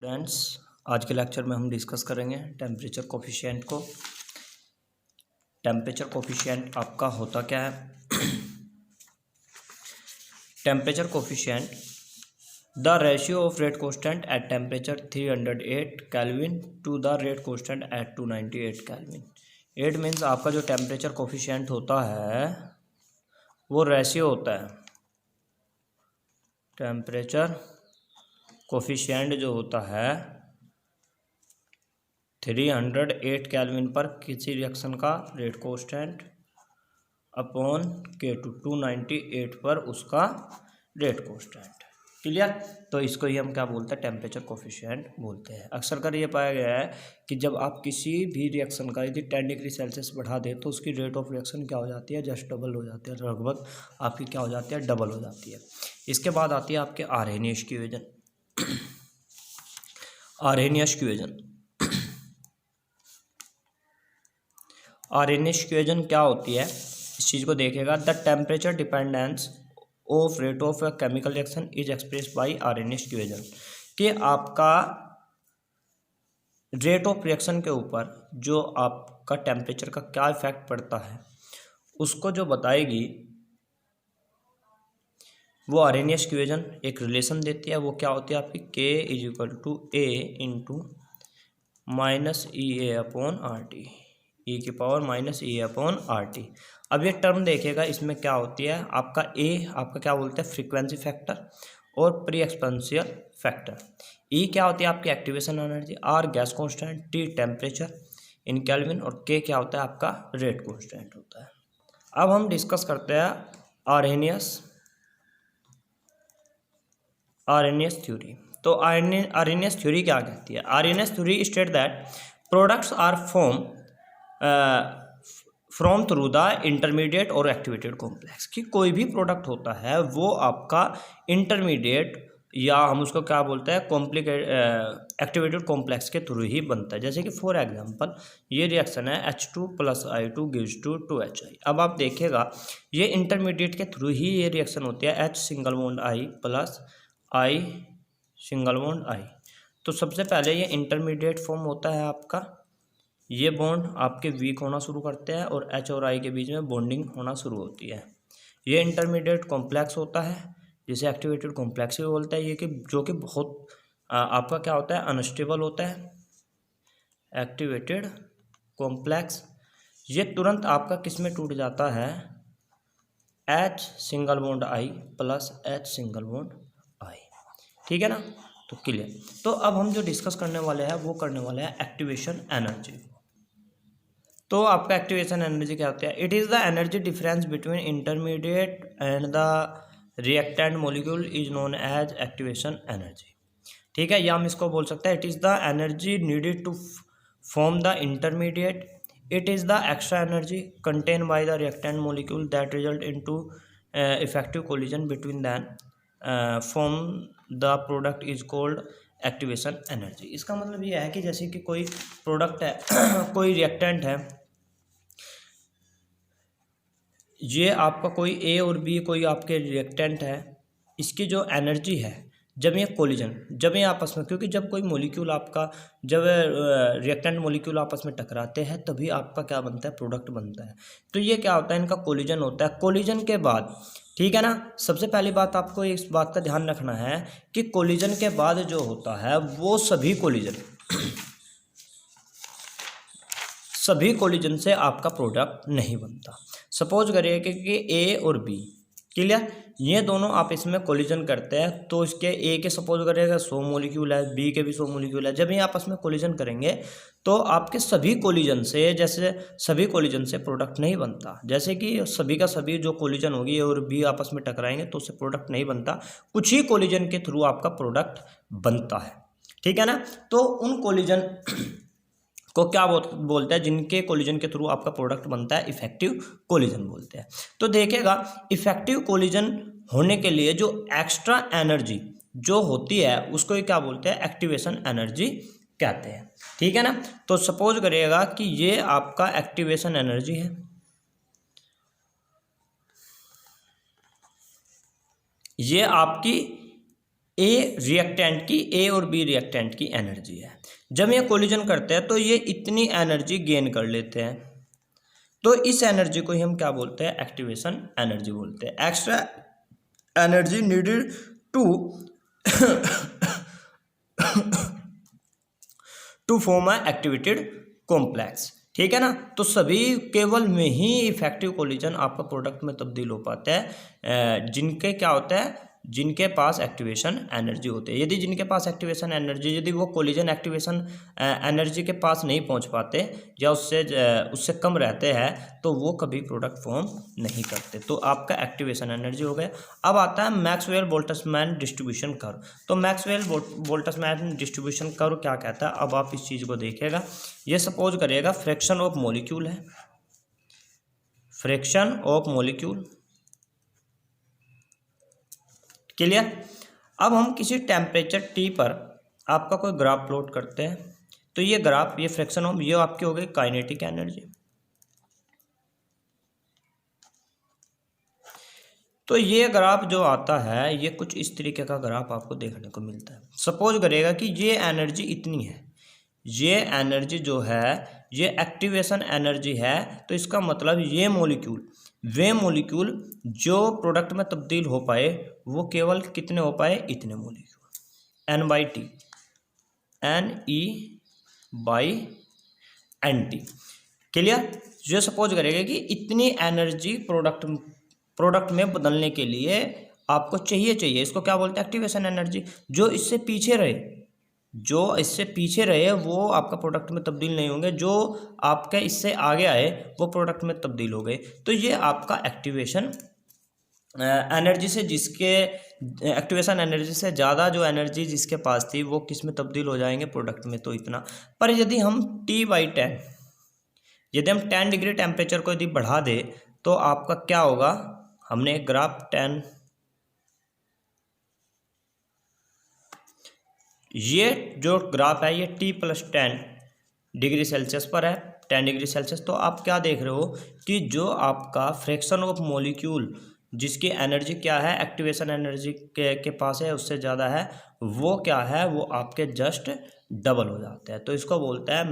Students, आज के lecture में हम डिस्कस करेंगे टेम्परेचर कोफिशिएंट को। टेम्परेचर कोफिशिएंट आपका होता क्या है? Temperature coefficient the ratio of rate constant at temperature 308 kelvin to the rate constant at 298 kelvin. It means आपका जो टेम्परेचर कोफिशिएंट होता है वो रेशियो होता है। टेम्परेचर कोफिशिएंट जो होता है 308 केल्विन पर किसी रिएक्शन का रेट कांस्टेंट अपॉन K2 298 पर उसका रेट कांस्टेंट। क्लियर? तो इसको ही हम क्या बोलते हैं? टेम्परेचर कोफिशिएंट बोलते हैं। अक्सर कर ये पाया गया है कि जब आप किसी भी रिएक्शन का यदि 10 डिग्री सेल्सियस बढ़ा दें तो उसकी रेट ऑफ रिएक्शन क्या हो जाती है? जस्ट डबल हो जाती है, लगभग आपकी क्या हो जाती है? डबल हो जाती है। इसके बाद आती है आपके Arrhenius equation. Arrhenius equation Arrhenius equation क्या होती है? इस चीज़ को देखेगा। The temperature dependence of rate of chemical reaction is express bye Arrhenius equation. कि आपका रेट ऑफ रिएक्शन के ऊपर जो आपका टेम्परेचर का क्या इफेक्ट पड़ता है उसको जो बताएगी वो आर्हेनियस इक्वेशन एक रिलेशन देती है। वो क्या होती है आपकी? K is equal to A into minus EA upon RT, e की power minus EA upon RT। अब ये टर्म देखेगा, इसमें क्या होती है? आपका A आपका क्या बोलते हैं? फ्रीक्वेंसी फैक्टर और प्री एक्सपेंशियल फैक्टर। E क्या होती है? आपकी activation energy, R gas constant, T temperature in kelvin और K क्या होता है? आपका रेट कांस्टेंट होता है। अब हम डिस्कस करते हैं आर्हेनियस थ्योरी। तो आर्हेनियस थ्योरी क्या कहती है? Arrhenius theory state that products are form from through the intermediate और एक्टिवेटेड कॉम्प्लेक्स। कि कोई भी प्रोडक्ट होता है वो आपका इंटरमीडिएट या हम उसको क्या बोलते हैं? एक्टिवेटेड कॉम्प्लेक्स के थ्रू ही बनता है। जैसे कि फॉर एग्जांपल ये रिएक्शन है H2 + I2 gives to 2HI। अब आप देखेगा ये इंटरमीडिएट के थ्रू ही ये रिएक्शन होती है H single bond I plus I single bond I। तो सबसे पहले ये इंटरमीडिएट फॉर्म होता है आपका, ये बॉन्ड आपके वीक होना शुरू करते हैं और H और I के बीच में बॉन्डिंग होना शुरू होती है। ये इंटरमीडिएट कॉम्प्लेक्स होता है जिसे एक्टिवेटेड कॉम्प्लेक्स भी बोलते हैं। ये कि जो कि बहुत आपका क्या होता है? अनस्टेबल होता है। एक्टिवेटेड कॉम्प्लेक्स ये तुरंत आपका किस में टूट जाता है? H single bond I plus H single bond I। ठीक है ना? तो क्लियर। तो अब हम जो डिस्कस करने वाले हैं वो करने वाले हैं एक्टिवेशन एनर्जी। तो आपका एक्टिवेशन एनर्जी क्या होता है? It is the energy difference between intermediate and the reactant molecule is known as activation energy. ठीक है, या हम इसको बोल सकते हैं it is the energy needed to form the intermediate. It is the extra energy contain by the reactant molecule that result into effective collision between then form the product is called activation energy. इसका मतलब ये है कि जैसे कि कोई product है कोई रिएक्टेंट है, ये आपका कोई A और B कोई आपके रिएक्टेंट है, इसकी जो एनर्जी है जब ये आपस में, क्योंकि जब कोई मॉलिक्यूल आपका जब रिएक्टेंट मॉलिक्यूल आपस में टकराते हैं तभी आपका क्या बनता है? प्रोडक्ट बनता है। तो ये क्या होता है? इनका कोलिजन होता है। कोलिजन के बाद, ठीक है ना, सबसे पहली बात आपको इस बात का ध्यान रखना है कि कोलिजन के बाद जो होता है वो सभी कोलिजन से आपका प्रोडक्ट नहीं बनता। सपोज करिए कि A और B, क्लियर, ये दोनों आप इसमें कोलिजन करते हैं तो इसके A के सपोज करिएगा 100 मॉलिक्यूल है, B के भी 100 मॉलिक्यूल है। जब ये आपस में कोलिजन करेंगे तो आपके सभी कोलिजन से प्रोडक्ट नहीं बनता। जैसे कि सभी का सभी जो कोलिजन होगी A और B आपस में टकराएंगे तो उससे प्रोडक्ट नहीं बनता। कुछ ही कोलिजन के थ्रू आपका प्रोडक्ट बनता है। ठीक है ना? तो उन कोलिजन को क्या बोलते हैं? जिनके कोलिजन के थ्रू आपका प्रोडक्ट बनता है इफेक्टिव कोलिजन बोलते हैं। तो देखिएगा इफेक्टिव कोलिजन होने के लिए जो एक्स्ट्रा एनर्जी जो होती है उसको ही क्या बोलते हैं? एक्टिवेशन एनर्जी कहते हैं। ठीक है ना? तो सपोज करिएगा कि ये आपका एक्टिवेशन एनर्जी है, ये आपकी ए रिएक्टेंट की, ए और बी रिएक्टेंट की एनर्जी है। जब ये कोलिजन करते हैं तो ये इतनी एनर्जी गेन कर लेते हैं, तो इस एनर्जी को ही हम क्या बोलते हैं, एक्टिवेशन एनर्जी बोलते हैं। Extra energy needed to form a activated complex, ठीक है ना। तो सभी केवल में ही इफेक्टिव कोलिजन आपका प्रोडक्ट में तब्दील हो पाता है जिनके क्या होता है, जिनके पास एक्टिवेशन एनर्जी होती है। यदि जिनके पास एक्टिवेशन एनर्जी, यदि वो कोलिजन एक्टिवेशन एनर्जी के पास नहीं पहुंच पाते या उससे कम रहते हैं, तो वो कभी प्रोडक्ट फॉर्म नहीं करते। तो आपका एक्टिवेशन एनर्जी हो गया। अब आता है मैक्सवेल बोल्ट्जमैन डिस्ट्रीब्यूशन कर्व। तो मैक्सवेल बोल्ट्जमैन डिस्ट्रीब्यूशन कर्व क्या कहता है, अब आप इस चीज़ को देखिएगा। ये सपोज करिएगा फ्रैक्शन ऑफ मॉलिक्यूल है, फ्रैक्शन ऑफ मॉलिक्यूल, क्लियर। अब हम किसी टेम्परेचर टी पर आपका कोई ग्राफ प्लॉट करते हैं, तो ये ग्राफ, ये फ्रैक्शन ऑफ, ये आपकी हो गई काइनेटिक एनर्जी। तो ये ग्राफ जो आता है, ये कुछ इस तरीके का ग्राफ आपको देखने को मिलता है। सपोज करेगा कि ये एनर्जी इतनी है, ये एनर्जी जो है ये एक्टिवेशन एनर्जी है, तो इसका मतलब ये मॉलिक्यूल, वे मॉलिक्यूल जो प्रोडक्ट में तब्दील हो पाए वो केवल कितने हो पाए, इतने मॉलिक्यूल, N/T, NE/NT, क्लियर। जो सपोज करेगा कि इतनी एनर्जी प्रोडक्ट में बदलने के लिए आपको चाहिए, इसको क्या बोलते हैं, एक्टिवेशन एनर्जी। जो इससे पीछे रहे वो आपका प्रोडक्ट में तब्दील नहीं होंगे, जो आपके इससे आगे आए वो प्रोडक्ट में तब्दील हो गए। तो ये आपका एक्टिवेशन एनर्जी से, जिसके एक्टिवेशन एनर्जी से ज़्यादा जो एनर्जी जिसके पास थी वो किस में तब्दील हो जाएंगे, प्रोडक्ट में। तो इतना। पर यदि हम T/10, यदि हम 10 डिग्री टेम्परेचर को यदि बढ़ा दे तो आपका क्या होगा, हमने एक ग्राफ 10, ये जो ग्राफ है ये T+10 डिग्री सेल्सियस पर है, 10 डिग्री सेल्सियस। तो आप क्या देख रहे हो कि जो आपका फ्रैक्शन ऑफ मॉलिक्यूल जिसकी एनर्जी क्या है, एक्टिवेशन एनर्जी के पास है, उससे ज़्यादा है, वो क्या है, वो आपके जस्ट डबल हो जाते हैं। तो इसको बोलते हैं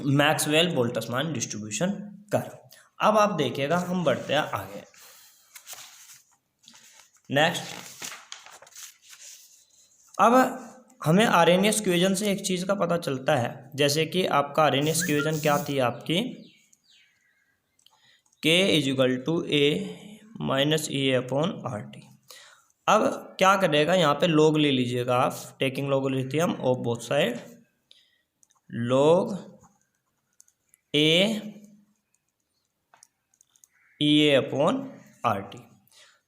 मैक्सवेल बोल्ट्जमैन डिस्ट्रीब्यूशन कर्व। अब आप देखिएगा, हम बढ़ते हैं आगे। नेक्स्ट, अब हमें आरएनएस इक्वेशन से एक चीज़ का पता चलता है, जैसे कि आपका आरएनएस इक्वेशन क्या थी आपकी, K = A-E/RT। अब क्या करेगा, यहाँ पे लॉग ले लीजिएगा आप, taking logarithm of both side, log A/E/RT।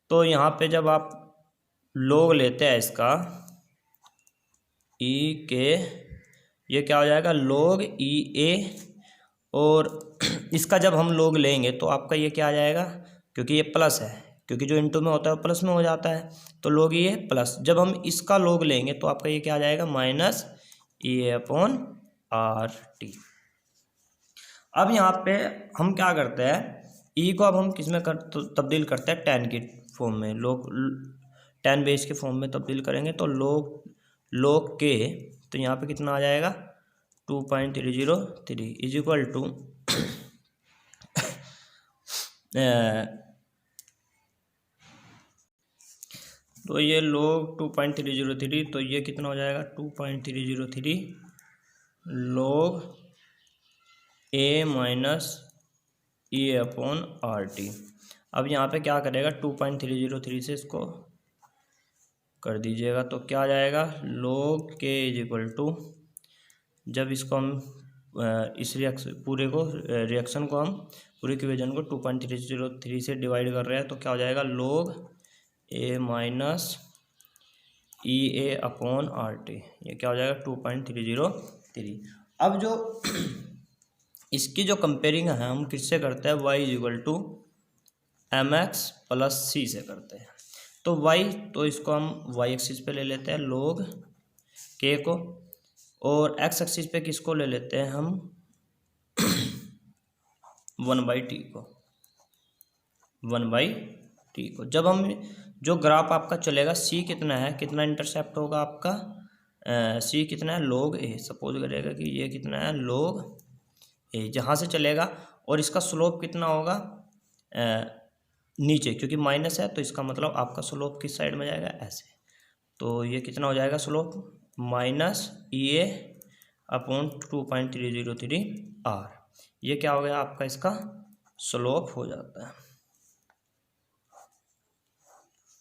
तो यहाँ पे जब आप log लेते हैं इसका के, ये क्या हो जाएगा, log EA, और इसका जब हम log लेंगे तो आपका ये क्या आ जाएगा, क्योंकि ये प्लस है, क्योंकि जो इनटू में होता है वो प्लस में हो जाता है, तो log ये प्लस। जब हम इसका log लेंगे तो आपका ये क्या आ जाएगा, -EA/RT। अब यहाँ पे हम क्या करते हैं, E को अब हम किस में तब्दील करते हैं, 10 की फॉर्म में, 10 बेस के फॉर्म में तब्दील करेंगे। तो log K, तो यहाँ पे कितना आ जाएगा, 2.303 इजिक्वल टू तो ये log 2.303, तो ये कितना हो जाएगा, 2.303 log A-E/RT। अब यहाँ पे क्या करेगा, 2.303 से इसको कर दीजिएगा, तो क्या आ जाएगा, log K = जब इसको हम इस रिएक्शन को हम पूरे इक्वेशन को 2.303 से डिवाइड कर रहे हैं, तो क्या हो जाएगा, log A-EA/RT। ये क्या हो जाएगा, 2.303। अब जो इसकी जो कंपेयरिंग है हम किससे करते हैं, y = mx + c से करते हैं। तो y, तो इसको हम y एक्सिस पे ले लेते हैं log K को, और x एक्सिस पे किसको ले लेते हैं हम 1/T को, 1/T को। जो ग्राफ आपका चलेगा सी कितना है, कितना इंटरसेप्ट होगा आपका, सी कितना है log a, सपोज करेगा कि ये कितना है log a, जहाँ से चलेगा, और इसका स्लोप कितना होगा नीचे, क्योंकि माइनस है तो इसका मतलब आपका स्लोप किस साइड में जाएगा, ऐसे। तो ये कितना हो जाएगा slope, minus EA upon 2.303 R, ये क्या हो गया आपका, इसका स्लोप हो जाता है।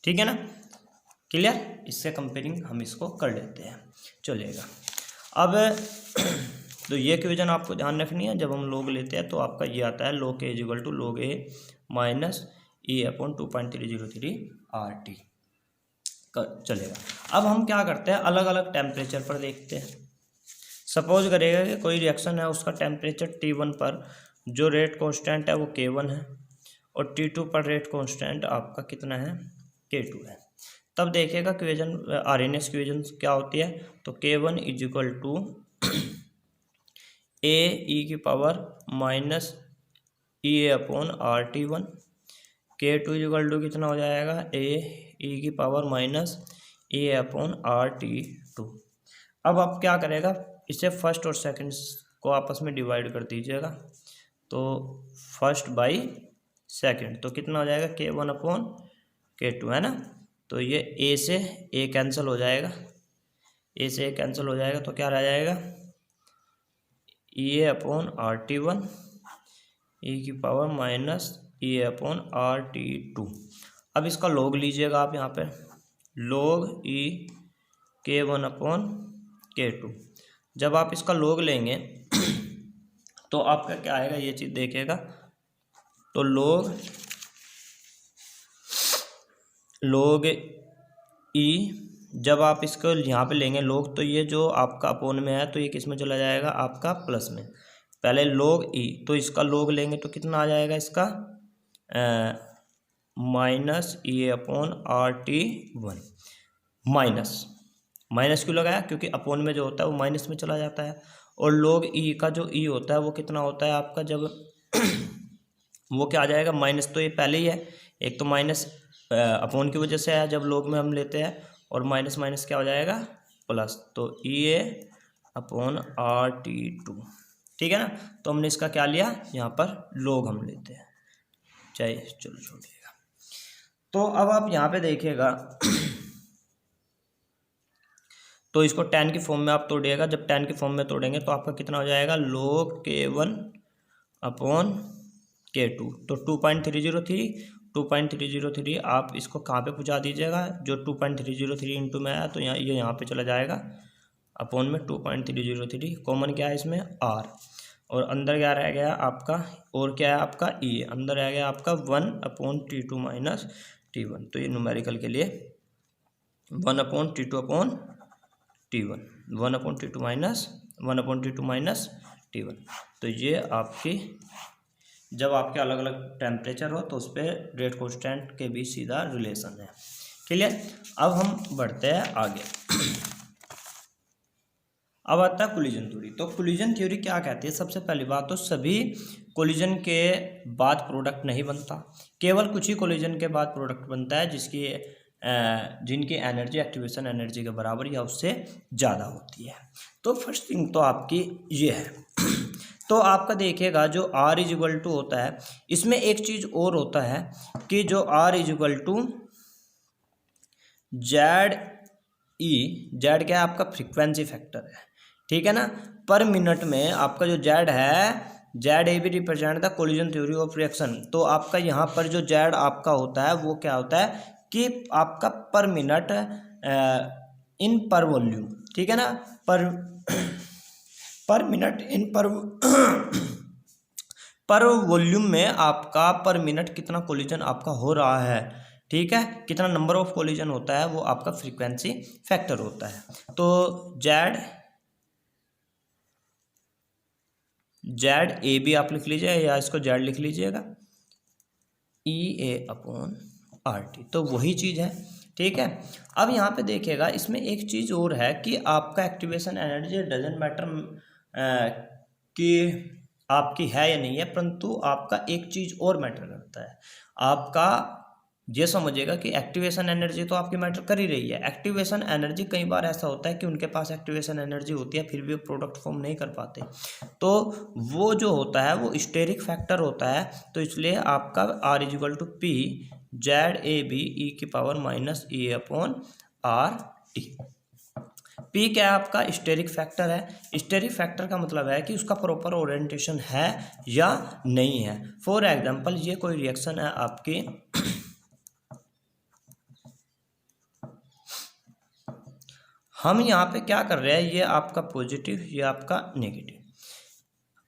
ठीक है ना, क्लियर। इससे कंपेयरिंग हम इसको कर लेते हैं, चलेगा। अब तो ये इक्वेशन आपको ध्यान रखनी है, जब हम लोग लेते हैं तो आपका ये आता है log a equal to log a minus E upon 2.303 RT, चलेगा। अब हम क्या करते हैं, अलग अलग टेम्परेचर पर देखते हैं। सपोज करेगा कि कोई रिएक्शन है, उसका टेम्परेचर T1 पर जो रेट कांस्टेंट है वो K1 है, और T2 पर रेट कांस्टेंट आपका कितना है, K2 है। तब देखिएगा इक्वेशन आरएनएस इक्वेशन क्या होती है, तो K1 is equal to A e की power minus E A upon RT1, K2 is equal to कितना हो जाएगा, ए ई की पावर माइनस ए अपॉन RT2। अब आप क्या करेगा, इसे फर्स्ट और सेकंड को आपस में डिवाइड कर दीजिएगा, तो फर्स्ट बाई सेकंड, तो कितना हो जाएगा K1 अपॉन K2, है ना। तो ये ए से ए कैंसिल हो जाएगा, ए से ए कैंसिल हो जाएगा, तो क्या रह जाएगा, E अपॉन RT1 ई की power minus E upon RT2। अब इसका लॉग लीजिएगा आप यहाँ पे, log E K1 upon K2। जब आप इसका लॉग लेंगे तो आपका क्या आएगा, ये चीज़ देखिएगा, तो log E, जब आप इसको यहाँ पे लेंगे log, तो ये जो आपका अपोन में है तो ये किस में चला जाएगा, आपका प्लस में। पहले log E, तो इसका log लेंगे तो कितना आ जाएगा, इसका minus E upon RT1। Minus क्यों लगाया, क्योंकि अपोन में जो होता है वो माइनस में चला जाता है, और log E का जो E होता है वो कितना होता है आपका, जब वो क्या आ जाएगा, माइनस, तो ये पहले ही है, एक तो माइनस अपोन की वजह से है जब log में हम लेते हैं, और माइनस माइनस क्या हो जाएगा, प्लस, तो EA अपॉन RT2। ठीक है ना। तो हमने इसका क्या लिया, यहाँ पर log हम लेते हैं, चाहे चलो छोड़िएगा। तो अब आप यहाँ पे देखिएगा तो इसको 10 की फॉर्म में आप तोड़िएगा, जब 10 की फॉर्म में तोड़ेंगे तो आपका कितना हो जाएगा, log K1 अपॉन K2, तो 2.303 आप इसको कहाँ पे पहुँचा दीजिएगा, जो 2.303 इंटू में आया तो यहाँ पे चला जाएगा, अपोन में 2.303, कॉमन क्या है इसमें R, और अंदर क्या रह गया आपका, और क्या है आपका E, अंदर रह गया आपका 1/T2 माइनस T1। तो ये न्यूमेरिकल के लिए 1/T2 T1, 1/T2 minus T1। तो ये आपकी, जब आपके अलग अलग टेम्परेचर हो तो उस पर रेट कांस्टेंट के बीच सीधा रिलेशन है। क्लियर। अब हम बढ़ते हैं आगे। अब आता है कोलिजन थ्योरी। तो कोलिजन थ्योरी क्या कहती है, सबसे पहली बात तो सभी कोलिजन के बाद प्रोडक्ट नहीं बनता, केवल कुछ ही कोलिजन के बाद प्रोडक्ट बनता है जिनकी एनर्जी एक्टिवेशन एनर्जी के बराबर या उससे ज़्यादा होती है। तो फर्स्ट थिंग तो आपकी ये है। तो आपका देखिएगा जो R इज इक्वल टू होता है, इसमें एक चीज़ और होता है कि जो R is equal to Z क्या है आपका फ्रीक्वेंसी फैक्टर है, ठीक है ना। पर मिनट में आपका जो जेड है, जेड ए भी represent the collision theory of reaction. तो आपका यहाँ पर जो जेड आपका होता है वो क्या होता है कि आपका पर मिनट इन पर वॉल्यूम, ठीक है ना, पर मिनट इन पर वॉल्यूम में आपका पर मिनट कितना कोलिजन आपका हो रहा है, ठीक है, कितना नंबर ऑफ कोलिजन होता है वो आपका फ्रीक्वेंसी फैक्टर होता है। तो जेड ए भी आप लिख लीजिए या इसको जेड लिख लीजिएगा, EA/RT, तो वही चीज़ है, ठीक है। अब यहाँ पे देखिएगा इसमें एक चीज़ और है कि आपका एक्टिवेशन एनर्जी डजेंट मैटर कि आपकी है या नहीं है, परंतु आपका एक चीज़ और मैटर करता है, आपका ये समझिएगा कि एक्टिवेशन एनर्जी तो आपकी मैटर कर ही रही है। एक्टिवेशन एनर्जी कई बार ऐसा होता है कि उनके पास एक्टिवेशन एनर्जी होती है फिर भी वो प्रोडक्ट फॉर्म नहीं कर पाते, तो वो जो होता है वो स्टेरिक फैक्टर होता है। तो इसलिए आपका R is equal to P ZAB e⁻⁻RT। P क्या है? आपका स्टेरिक फैक्टर है। स्टेरिक फैक्टर का मतलब है कि उसका प्रॉपर ओरिएंटेशन है या नहीं है। फॉर एग्जांपल ये कोई रिएक्शन है आपकी हम यहाँ पे क्या कर रहे हैं, ये आपका पॉजिटिव, ये आपका नेगेटिव।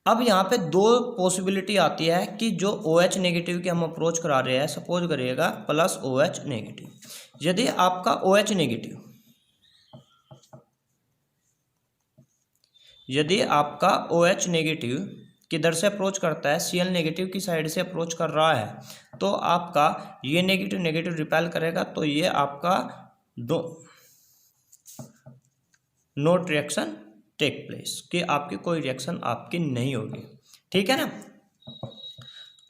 अब यहाँ पे दो पॉसिबिलिटी आती है कि जो OH नेगेटिव की हम अप्रोच करा रहे हैं, सपोज करिएगा प्लस OH नेगेटिव। यदि आपका OH नेगेटिव, यदि आपका OH नेगेटिव किधर से अप्रोच करता है, Cl नेगेटिव की साइड से अप्रोच कर रहा है, तो आपका ये नेगेटिव नेगेटिव रिपेल करेगा, तो ये आपका दो नोट रिएक्शन टेक प्लेस, कि आपकी कोई रिएक्शन आपकी नहीं होगी। ठीक है ना,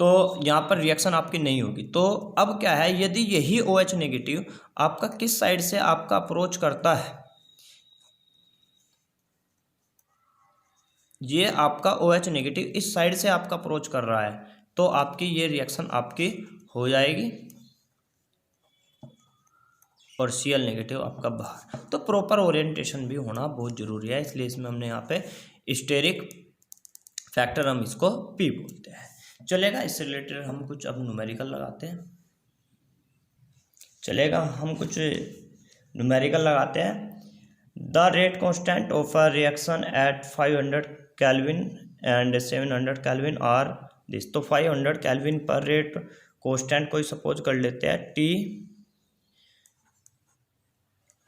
तो यहाँ पर रिएक्शन आपकी नहीं होगी। तो अब क्या है, यदि यही OH नेगेटिव आपका किस साइड से आपका अप्रोच करता है, ये आपका OH नेगेटिव इस साइड से आपका अप्रोच कर रहा है, तो आपकी ये रिएक्शन आपकी हो जाएगी और Cl नेगेटिव आपका बाहर। तो प्रॉपर ओरिएंटेशन भी होना बहुत ज़रूरी है, इसलिए इसमें हमने यहाँ पे स्टेरिक फैक्टर हम इसको P बोलते हैं। चलेगा, इससे रिलेटेड हम कुछ अब न्यूमेरिकल लगाते हैं। चलेगा, हम कुछ न्यूमेरिकल लगाते हैं। The rate constant of a reaction at 500 kelvin and 700 kelvin are this. तो 500 केल्विन पर रेट कांस्टेंट कोई सपोज कर लेते हैं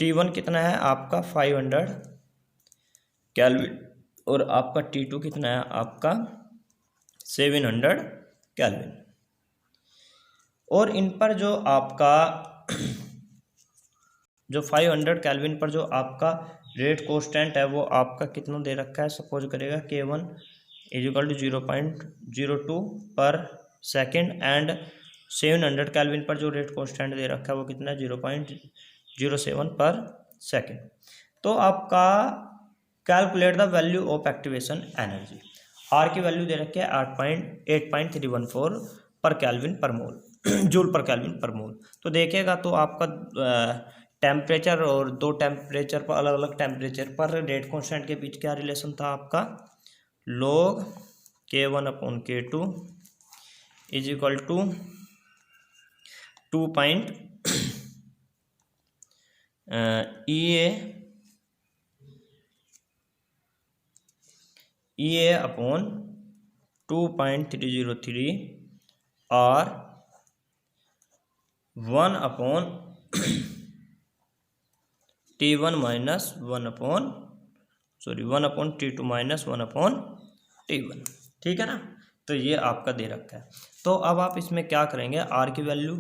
T1 कितना है आपका 500 केल्विन और आपका T2 कितना है आपका 700 केल्विन। और इन पर जो आपका जो 500 केल्विन पर जो आपका रेट कांस्टेंट है वो आपका कितना दे रखा है, सपोज करेगा K1 इजिकल टू 0.02 पर सेकेंड एंड 700 केल्विन पर जो रेट कांस्टेंट दे रखा है वो कितना है 0.07 पर सेकेंड। तो आपका calculate the value of activation energy. R की वैल्यू दे रखी है 8.314 पर केल्विन पर मोल जूल पर केल्विन पर मोल। तो देखिएगा तो आपका टेम्परेचर और दो टेम्परेचर पर अलग अलग टेम्परेचर पर रेट कांस्टेंट के बीच क्या रिलेशन था आपका, log K1 upon K2 is equal to 2 EA upon 2.303 और 1 upon T1 minus 1 upon T2 minus 1 upon T1। ठीक है ना, तो ये आपका दे रखा है। तो अब आप इसमें क्या करेंगे, R की वैल्यू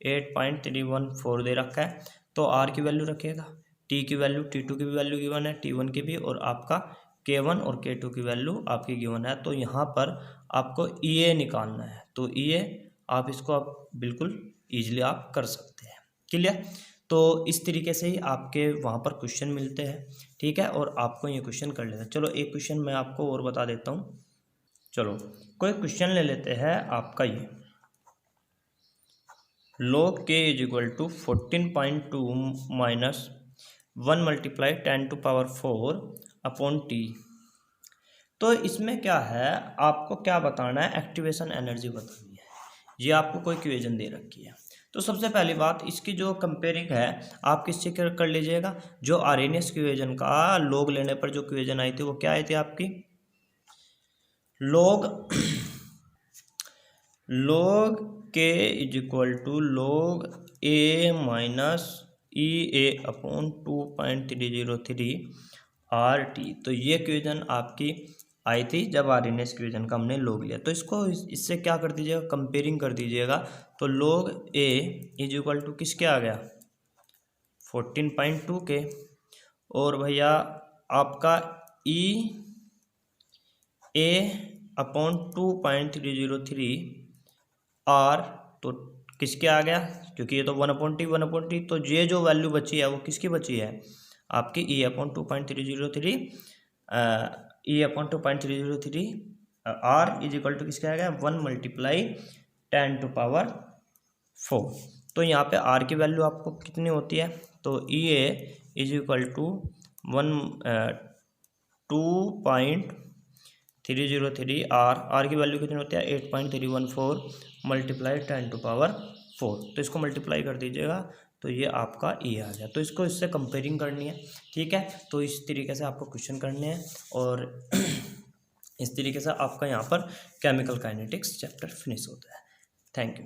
8.314 दे रखा है, तो R की वैल्यू रखिएगा, T की वैल्यू T2 की भी वैल्यू गिवन है, T1 की भी, और आपका K1 और K2 की वैल्यू आपकी गिवन है। तो यहाँ पर आपको EA निकालना है, तो EA आप इसको आप बिल्कुल ईजिली आप कर सकते हैं। क्लियर, तो इस तरीके से ही आपके वहाँ पर क्वेश्चन मिलते हैं। ठीक है, और आपको ये क्वेश्चन कर लेना। चलो एक क्वेश्चन मैं आपको और बता देता हूँ। चलो कोई क्वेश्चन ले लेते हैं आपका ये, log K is equal to 14.2 minus 1 multiply 10⁴ upon T। तो इसमें क्या है, आपको क्या बताना है, एक्टिवेशन एनर्जी बतानी है। ये आपको कोई इक्वेशन दे रखी है। तो सबसे पहली बात, इसकी जो कंपेयरिंग है आप किससे कर लीजिएगा, जो आर्हेनियस इक्वेशन का लॉग लेने पर जो इक्वेशन आई थी वो क्या आई थी आपकी, log K is equal to log A minus EA upon 2.303 RT। तो ये इक्वेशन आपकी आई थी जब आर्हेनियस इक्वेशन का हमने log लिया। तो इसको इससे क्या कर दीजिएगा, कंपेयरिंग कर दीजिएगा। तो log A is equal to किसके आ गया 14.2 के, और भैया आपका EA अपॉन 2.303 R, तो किसके आ गया, क्योंकि ये तो 1/T, तो ये जो वैल्यू बची है वो किसकी बची है, आपकी E/2.303, E/2.303 R is equal to किसके आ गया 1 × 10⁴। तो यहाँ पे R की वैल्यू आपको कितनी होती है, तो EA is equal to 2.303 R की वैल्यू कितनी होती है 8.314 × 10⁴। तो इसको मल्टीप्लाई कर दीजिएगा तो ये आपका E आ गया। तो इसको इससे कंपेयरिंग करनी है, ठीक है। तो इस तरीके से आपको क्वेश्चन करने हैं और इस तरीके से आपका यहाँ पर केमिकल काइनेटिक्स चैप्टर फिनिश होता है। Thank you.